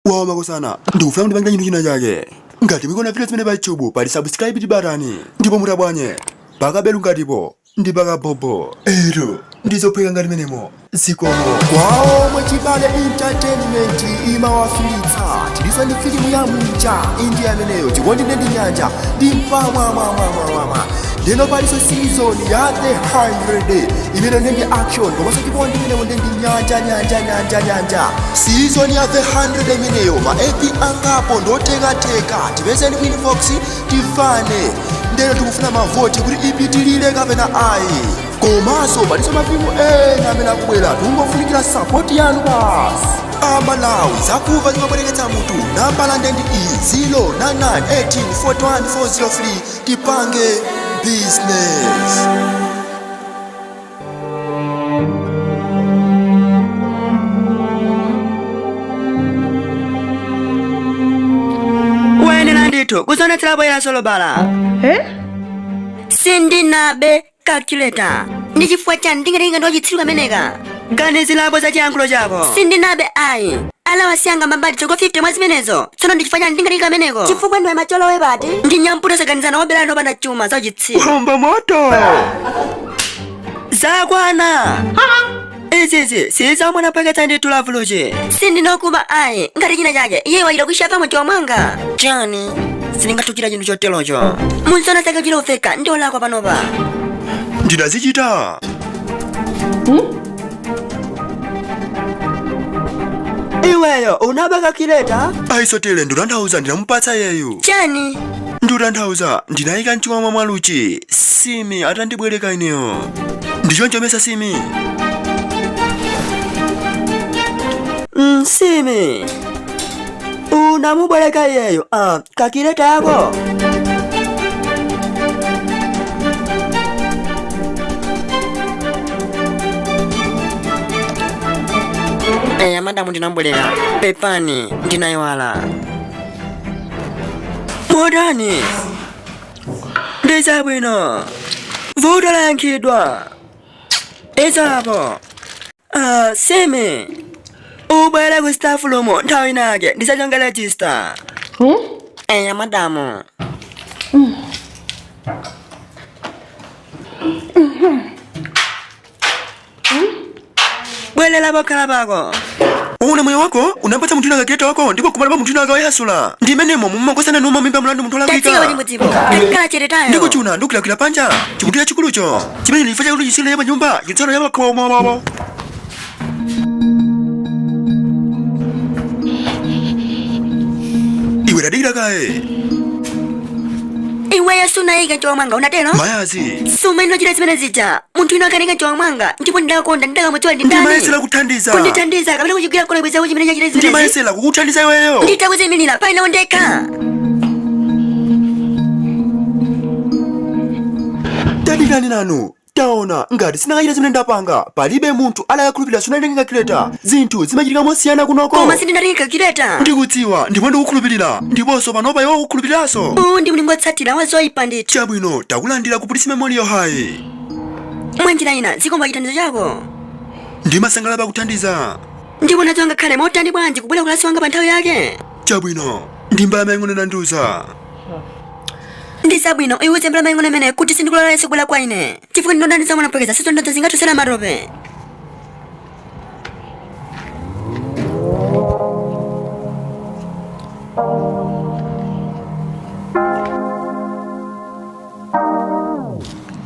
Waoma kusana ndikufuna ndipangire chinthu china chake ngati mwikuona video zimene pa YouTube pali subscribe tibatani ndipo mutabwanye pakabelu ngatipo ndi pakabobo ero ndizophweka ngati menemo zikomo kwawo mwachibale entertainment imawafilitsa tiliso ndi filimu ya mucha indi ameneyo chikondi ndi nyanja ndi mpamwamwamwamwamwa lero paliso season ya The 100 imene ndi action komanso chikondi imeneyo ndi nyanja season ya The 100 imeneyo maepi angapo ndotekateka tipezeni Queen Fox tifane ndero tikufuna mavoti kuti ipitilire kapena ayi komanso paliso mafilimu ena amene akubwera tungofunikira support yanu basi Amalawi zakuva zimabwereketsa mutu nambala ndendi i09918410403 tipange business. Wene nandito kuzona tilabo ya solo bala sindinabe calculator ndichifukwa cha ndingalinga ndochitsiruka meneka ganezi labo za chiyankhulo chako sindinabe ayi ala wasiyanga mabati choko 50 mwezi menezo tsono ndichifanya ndingalinga meneko chifukwa ndiwe macholo webati ndinyamputa saganizana wabela ndopanda chuma za uchitsiru homba moto zakwana izizi siza mwana paketa ndi tulavuluchi sindinokuba ayi ngati china chake iye waila kuishafa mwachiwa mwanga chani siningatukira chinthu choterocho munsona saka chilo ufeka ndiolakwa panopa ndinazichita iweyo unabaka kileta aisotele ndutanthauza ndinamupatsa yeyu chani ndutanthauza ndinayika mchiwamwa mwaluchi simi atandibwereka ineyo ndichonchomesa simi simi unamubwereka yeyo kakileta yako madamu ndinambwereka pepani ndinayiwala modani ndizabwino vuto layankhidwa izapo simi ubwere ku staff room nthawi nake ndisachonga register madamu bwelela bakhala bako una moyo wako unapata munthu nakaketa wako ndipo kumala pa munthu nakawayasula ndimenemo mumakosana numa mimba mlandu munthu olakwika ndikuchuna ndikulalukira panja chimutira chikulucho chimene ndifacha kuti chisile yapa nyumba chitsano yapakhawawawawa iwe dadikira kaye iwe yasunayika nchiwa mwanga unatero mayazi sumaino chila zimene zija munthu ino akanika nchiwa mwanga ndipo ndidakonda ndidakamudziwa ndindani ndimayesera kuthandiza kundithandiza kapena kuchigwira kona bweza chimene chachita zimene ndimayesera kukuthandiza iweyo nditakuziminira paina ondeka tadikani nanu taona ngati sinakachita zimene ndapanga palibe munthu alayakhulupirira sunalengeka kileta zinthu zimachitika mosiyana kunoko koma sindinalengeka kileta ndikudziwa ndipo ndikukhulupirira ndiponso panopa iwo kukhulupiriranso ndi mlingotsatira wazoyipa ndithu chabwino takulandira ku Police Memorial High mwanjira ina zikomba chithandizo chako ndimasangala pakuthandiza ndipo nazo ngakhale motani bwanji kubwera kulasi wanga pa nthawi yake chabwino ndimbala yang'ono nanduza ndisabwino iwuze mbala maying'ono imene kuti sindikulola kubwera kwa ine chifukwa ndinodaniza mwana pwekeza sizo ndodzo zingathosera matope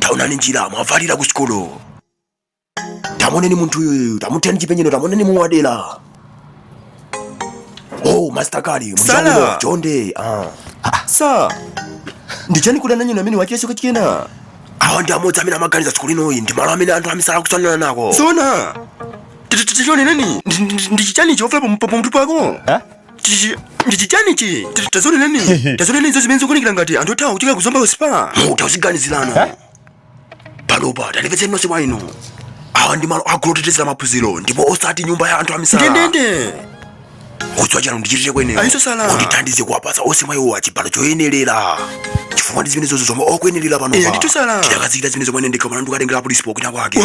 taonani njira mwavalira ku sikolo tamoneni munthu uyu tamutheni chipenyero tamoneni muwadera Master Kali mchango chonde sa ndichani kudana nyina amene wachiyeso kachikena awa ndi amodzi amene amaganiza tsiku linoyi ndi malo amene anthu amisala kusanana nako zona tichone nani ndichichani chofula pa mutu pako ndichichani chi tazone nani tazone nani zimene zikunikira ngati anthu othawa kuchika kuzomba kuspa mutaziganizirana panopa talipetseni nonse bwa inu awa ndi malo agulotetezera maphunziro ndipo osati nyumba ya anthu amisala ndendende kutswa chano ndichitire kweneyo kundithandize kuwapatsa onse mwayiwa chibalo choyenerera chifukwa ndi zimene zozo zomwe okwenerera panopa tidakazikira zimene zomwe ndekha pano ndikatengera polisi pokwina kwake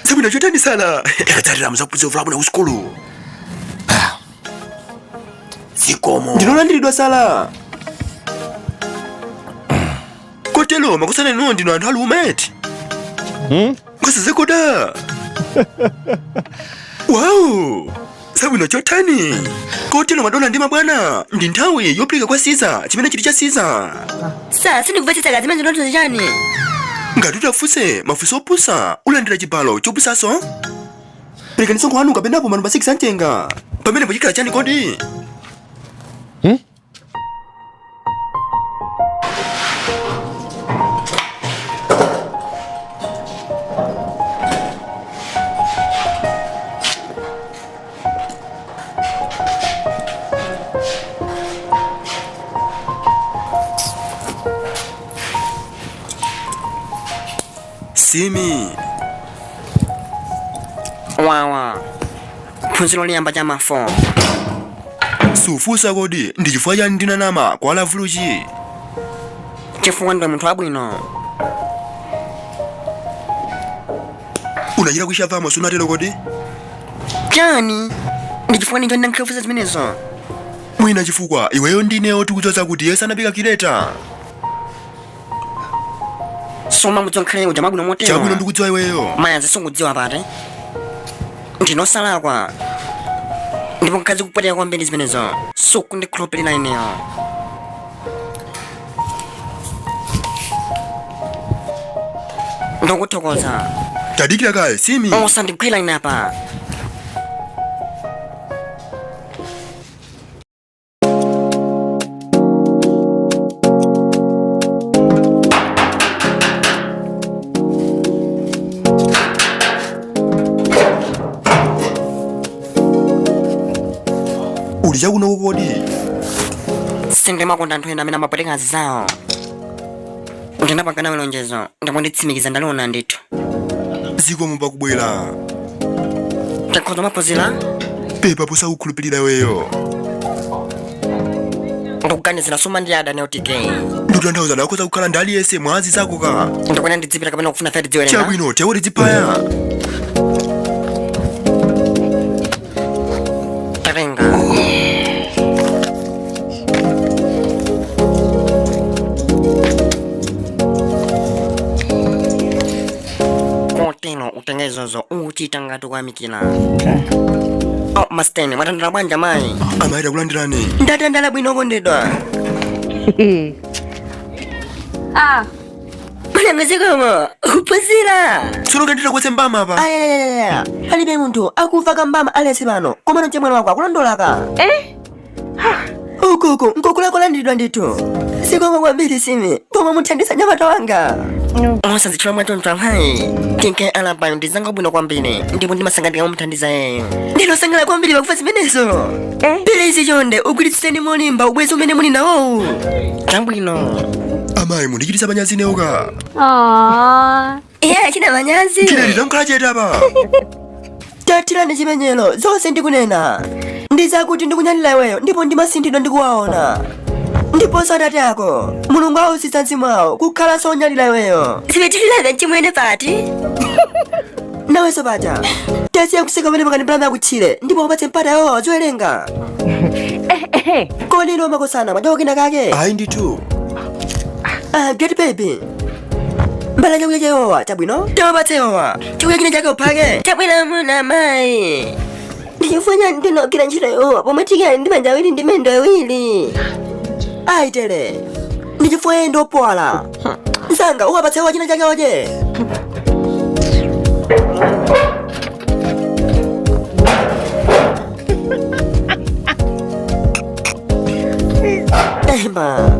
zabwino chotandisala ndikatsatira mzaphunziro vulabwina ku sikolo Zikomo. Ndinolandiridwa sala. Kotelo makusana nuno ndino anthu alumeti. Kwasizekoda. Wow. Sabwino chotani. Kotelo madona ndima bwana. Ndi nthawi yophika kwa Siza, chimene chili cha Siza. Sa sindikuvetsetsa kazi manje ndonto chani. Ngati utafuse mafunso opusa, ulandira chibalo chopusaso. Perekaniso kwanu kapenapo manumba 6 antenga. Pamene pochikhala chani kodi? Simi. Wawa. Phunziro liyamba cha mafo. Sufusa kodi ndichifukwa chani ndinanama kwa lavuluchi. Chifukwa ndiwe munthu wabwino. Unachita kuishapamo sunatero kodi? Chani? Ndichifukwa ninjo ndinakhifusa zimenezo. Mwina chifukwa iweyo ndineyo tikuchotsa kuti Yesu anapika kileta. Soma mudzonkhaleyo jamabwino motero. Chabwino ndikudziwa iweyo. Mayanzi sungudziwa pati. Ndinosalakwa. Ndipo mkazi kupatira kwambiri zimenezo. Sukundikhulupirira ineyo. Ndokuthokoza. Tadikira kaye Simi. Osandikhwela inapa. Ulija kuno kodi? Sindimakonda anthu ena amene amapweteka azi zawo. Ndinapangana malonjezo ndipo nditsimikiza ndaliona ndithu. Zikomo pakubwera. Takhoza maphunzira? Pepa posa kukhulupirira iweyo. Ndikuganizira soma ndi adani otike. Ndikutanthauza nakhoza kukhala ndi aliyense mwazi zako ka. Ndikuyenda ndidzipita kapena kufuna feti dziwerenga. Chabwino tewo lidzipaya. Tarenga. Kotelo utengezozo uchita ngati kuyamikira. Oh, masteni mwatandala bwanja mayi. Amayita kulandirani. Ndatandala bwino kondedwa. Mulangazikomo uphunzira. Tsono kandita kwetse mbama apa. Ayayayaya. Palibe munthu akufa kambama alesi pano. Komano chemwene wako akulondolaka. Ukuku nkukula kulandiridwa ndithu. Zikomo kwambiri Simi. Koma muthandisa nyamata wanga. Osadzichula mwatonto amhayi. Tinke alapayo ndizanga bwino kwambiri. Ndipo ndimasangandika mumuthandiza yeyo. Ndinosangala kwambiri pakufa zimenezo. Pilizi chonde ugwiritseni monimba ubwezi umene muli nawowu. Chabwino. Amayi mundichitisa manyazi neoka. China manyazi. Chine ndamkhala chete apa. Tatirani chimenyero zonse ndikunena. Ndizakuti ndikunyalira iweyo ndipo ndimasindidwa ndikuwaona. Ndipo sadati yako Mulungu ausisa mzimu wawo kukhala sonyalira iweyo. Sibetilira chimwene pati. Nawenso paja tasiye kuseka pamene pakandipulama yakutchire ndipo upatse mpata yawo zowerenga. Kodi ino makosana mwachokina kake? Ayi ndithu. Get baby. Mbala chakudya chayowa chabwino? Tawapatse yowa. Chakudya chine chake uphake. Chabwino muna mayi. Ndichifanya ndinogwira ntchito yowa pomwe tikali ndi manja awiri ndi mendo awiri. Aitere. Ndichifanya ndopwala. Nsanga uwapatse yowa china chake oje. Emma.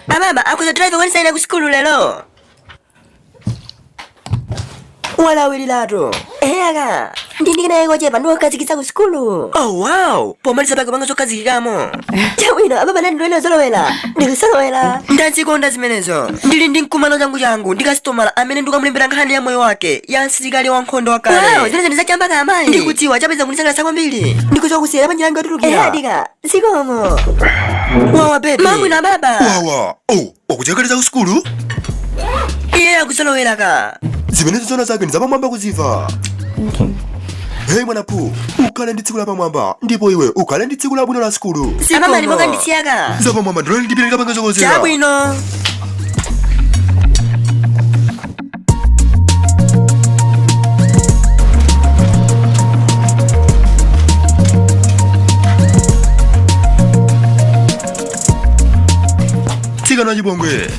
Amaba, akuza drive wanisaina ku skulu lero. Wala wililatu. Aka, ndindikina yego chepa ndo kazikisa ku skulu. Oh wow, pomaliza pake panga zokazikikamo. Chawino, amaba nani ndwele zolowela. Ndikusolowela. Ndanzikonda zimenezo. Ndili ndi mkumano changu ndikasitomala amene ndikamulembera nkhani ya moyo wake ya msilikali wankhondo wakale. Wow, zineze ndizachamba kamayi. Ndikudziwa chapeza kunisangala sako mbili. Ndikuchokusiyera panjilango tutukira. Dika, zikomo. Wawa baby. Mamu na baba. Wawa. Oh, okujagaleza ku skulu? Iye akusolowelaka. Zimenezo zona zake ndi zapamwamba kuziva. Hey mwanapu, ukhale ndi tsiku la pamwamba, ndipo iwe ukhale ndi tsiku labwino la skulu. Amama ndimoka nditsiyaka. Zapamwamba ndilole ndipilika pangezokozera. Chabwino. Tsika na chibongwe.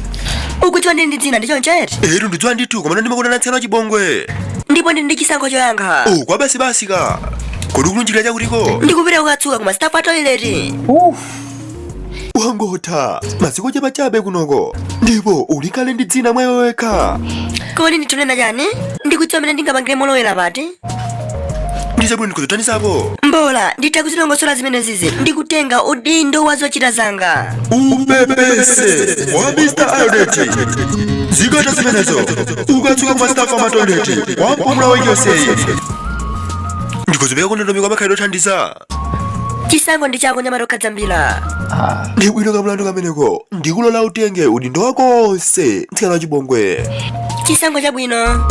Ukudziwa ndi dzina ndicho nchete? Ero ndidziwa ndithu, koma ndimakona tsika na chibongwe. Ndipo ndi chisankho choyankha. Oh, kwa basi ka. Kodi kulunjira chakutiko? Ndikupita kukatsuka kuma staff a toilet. Wangotha, masiku chabe kunoko. Ndipo ulikale ndi dzina mwayo wekha. Kodi nditunena chani? Ndikudziwa mene ndingapangire molowera pati? Ndisabwino ndikuzotanisapo. Mbola, nditakuzilongosola zimenezizi. Ndikutenga udindo wa zochita zanga. Upepese wa Mr. Already. Zikata zimenezo. Ukatsuka kwa staff ama toilet. Wampumula wekiyosei. Ndikuzibeka kunendomiko kwa makhalidwe othandiza. Chisankho ndi chako nyamata okhadzambira. Ndibwino kamulando kameneko. Ndikulola utenge udindo wako onse. Tsika na chibongwe. Chisankho chabwino.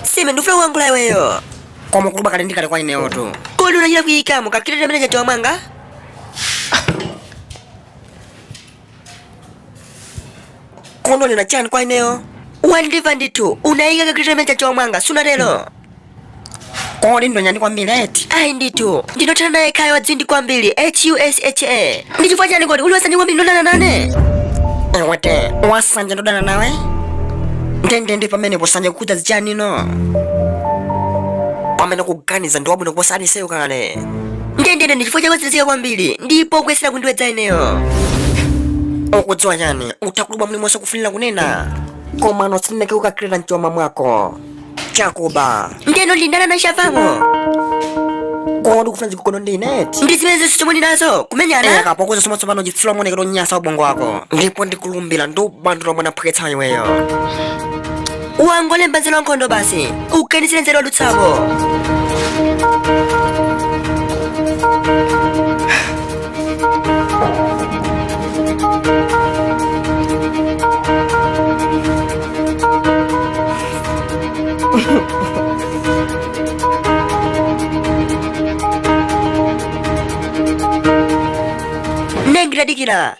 Sime ndufuna kuangula iweyo. Koma kuluba kale ndikale kwa ineyo tu. Kodi unachita kuyikamo kakilete mene chacho mwanga? Kono lina chani kwa ineyo? Wandiva nditu, unaika kakilete mene chacho mwanga, sunatelo. Kodi ndo nyani kwa mbili eti? Ai nditu, ndinotana naye kaya wa dzindi kwa mbili, HUSHA. Ndichifua chani kodi, uliwasanje kwa mbili ndodana nane? Wate, wasanje ndodana nawe? Ndende pamene posanje kukuta zichani no. Pamene kuganiza ndi wabwino kuposa aniseyo kale. Ndende ndichifukwa chako zizika kwambiri ndipo kuyesera kundiwedza ineyo. Ukudziwa chani utakuluba mlimonse kufunira kunena. Koma nosineke ukakilira mchoma mwako. Chakuba ndeno ndindana na shavamo. Kodi kufuna zikukono ndineti. Ndizimene zichomoni nazo kumenyana. Eka pokuza somo tsopano jitsilo monekero nyasa ubongo wako. Ndipo ndikulumbira ndubandula mwana phuketsa iweyo. Uangole mbanzelo wankondo basi. Ukanisile nzelo lutsabo. Nengi radikira.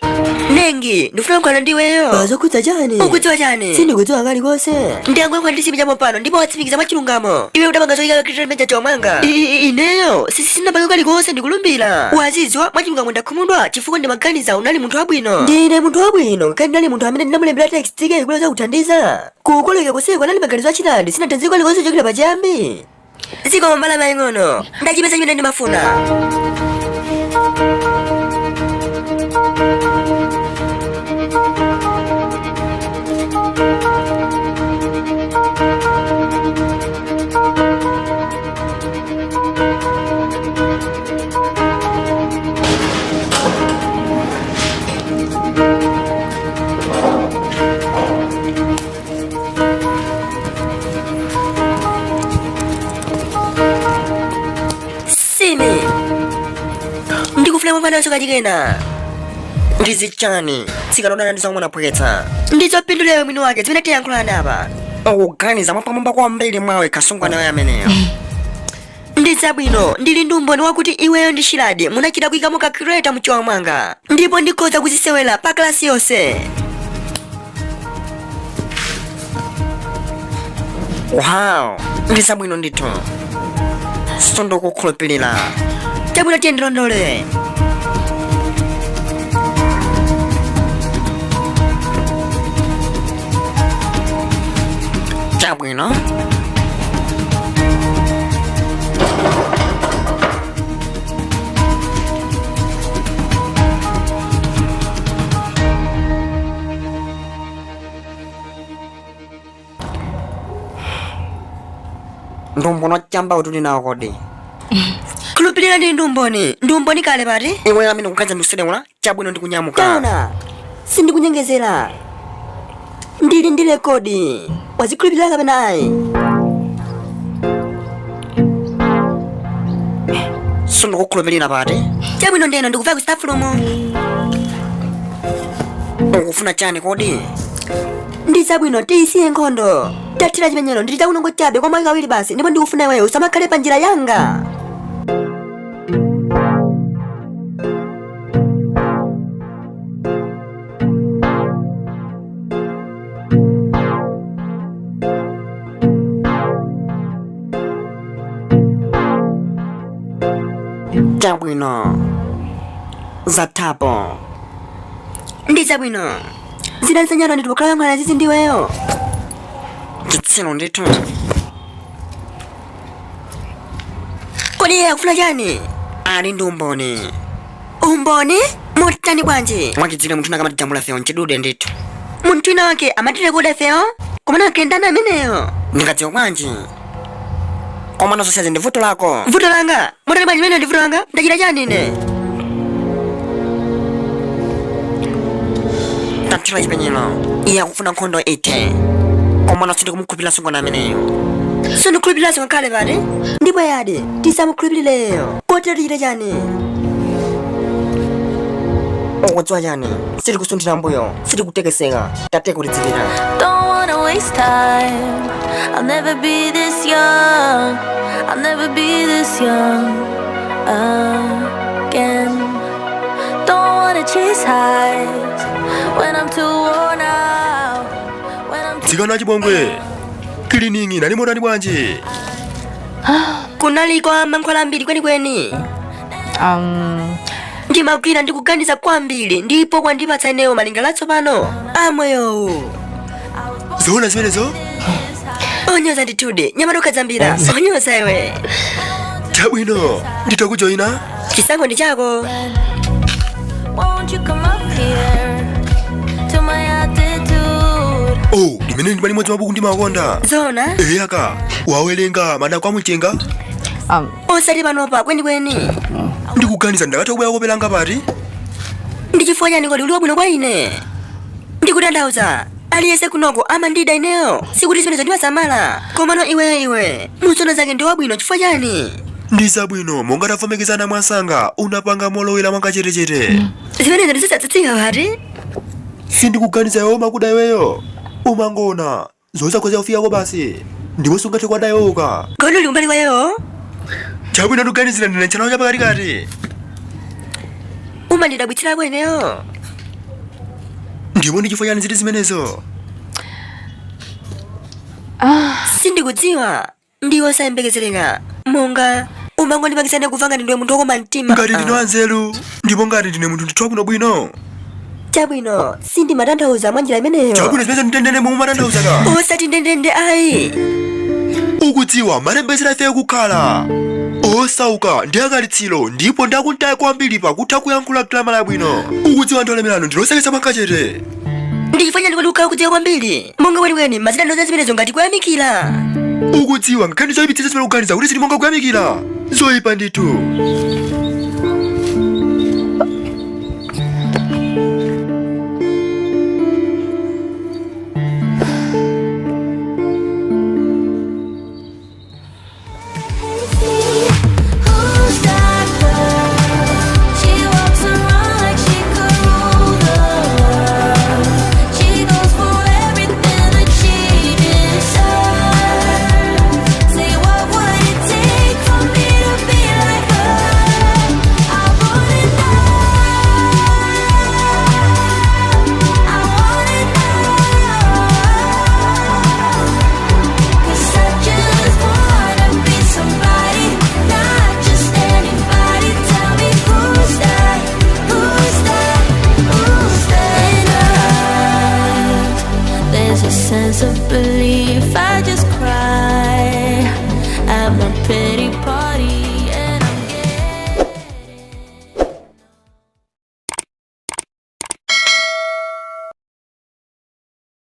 Nengi, ndufuna mkwana ndiweyo. Bazokuta chani? Ukudziwa chani? Sindikudziwa kali konse. Ndiyangu kwa ndisi mjamo pano, ndipo watsimikiza mwachilungamo. Iwe udamanga zoika kakitira meja chomanga. Ineyo, sisi sina banga kali konse ndikulumbira. Wazizwa, mwachilungamo ndakumudwa, chifukwa ndi maganiza unali munthu wabwino. Ndine munthu wabwino, kani ndali munthu amene ndinamulembera text ike ikulo za kuthandiza. Kukoleka kuseko nali maganizo achitali, sina tanziko kali konse chokera pachiyambi. Ziko mbala maing'ono, ndachipesa chimene ndimafuna. Ndikufuna mwana soka jikena. Ndizichani, sikanodana ndizamwana phweketsa. Ndizopinduleyo mwini wake, zimene tiyankhulana apa. Ukuganiza mwapamwamba kwa mbili mwawe kasungwana nawe ameneyo. Ndizabwino, ndili ndumboni wakuti iweyo ndi Shiladi munachita kuyikamo kakireta mchiwa mwanga. Ndipo ndikhoza kuzisewera pa klasi yonse. Wow, ndizabwino ndithu. Sondo kukhulupirira. Chabwino tiyendilondole. Chabwino. Ndumbono chamba utuli nawo kodi. Kulupilira ndi ndumboni kale pati. Iwe amene kukaza ndikuseleula chabwino ndikunyamuka. Taona, sindikunyengezera. Ndili ndi rekodi. Wazikulupilira kapena ayi? Sindikukhulupirira pati. Chabwino ndeno ndikuva ku staff room. Ukufuna chani kodi? Ndi chabwino tisiye nkhondo. Tatira chimenyero ndili chakuno ngochabe kwa mwaka kawiri basi ndipo ndikufuna iweyo usamakhale pa njira yanga. Chabwino zatapo. Ndi chabwino zidalisanyano nditokhala mwana zizi ndiweyo. Chitsilo ndithu. Kodi iye akufuna chani? Ali ndi umboni. Umboni? Motani bwanji? Mwachidzire munthu nakamati jambula feo nchidude ndithu. Munthu wina wake amatire kuda feo? Komana akendana ameneyo. Ndingadziwa bwanji. Komana zonsezi ndi vuto lako. Vuto langa? Motani bwanji mene ndi vuto langa? Ndachita chani ine? Tatira chipenyero. Iye akufuna nkhondo ite. Komana sindikumukhulupirira sungona ameneyo. Sindikhulupirira songa kale pati? Ndipo yadi tisamukhulupirireyo. Kotero tichite chani? Ukudziwa chani? Sitikusunthira mbuyo. Sitikutekeseka. Tate kutidzipita. Don't wanna waste time. I'll never be this young. I'll never be this young again. Don't wanna chase highs when I'm too worn out. Tsikana chibongwe. Cleaning nani motani bwanji? Kunaliko mankhwala ambiri kwenikweni. Ndimagwira ndikuganiza kwambiri ndipo kwandipatsa ineyo malingaliro atsopano amweyo. Zoona zimenezo? Onyoza ndithude nyamata ukhadzambira. Onyoza iwe. Chabwino nditakujoyina. Chisankho ndi chako. Won't you come up here to my attitude? Oh, limene ndi limodzi mabuku ndimakonda. Zona? Aka wawelenga madako amwichenga. Osati panopa kwenikweni. Ndikuganiza ndakatha kubwera kopelanga pati. Ndichifukwa chani kodi uli wabwino kwa ine? Ndikutanthauza aliyense kunoko amandida ineyo. Sikuti zimenezo ndimasamala. Komano iwe muzoona zake ndi wabwino chifukwa chani? Ndi zabwino monga tavomekezana mwasanga unapanga molowera mwanga chetechete. Zimenezo ndizisatsitsika pati? Sindikuganiza iwe makuda iweyo. Umangona zosakhozera kufikako basi. Ndipo sungathe kwadayoka. Kodi uli kumbali kwayo? Chabwino ndikuganizira ndine chanawo chapakatikati. Umandidabwitsirako ineyo. Ndipo ndi chifukwa chani ziti zimenezo? Sindikudziwa. Ndiwo sayembekezereka. Monga umangondipakisana kuvanga ndiwe munthu wokoma mtima. Ngati ndine wanzeru ndipo ngati ndine munthu ndithu wabwinobwino. Chabwino sindimatanthauza mwa njira imeneyo. Chabwino zimene ndendende momwe matanthauza ka. Osati ndendende ayi. Ukudziwa malembetsera ifeyo kukhala osauka ndi akalitsiro ndipo ndakuntaye kwambiri pakutha kuyankhula kilama labwino. Ukudziwa anthu alemerano ndilosekesa mankachete. Ndichifanya ndikoti kukhala kudziwa kwambiri. Monga kwenikweni mazina ndoza zimenezo ngati kuyamikira. Ukudziwa ngakhale zoyipitsitsa zimene kuganiza kuti zili monga kuyamikira. Zoyipa ndithu. sense of belief. I just cry. pity party.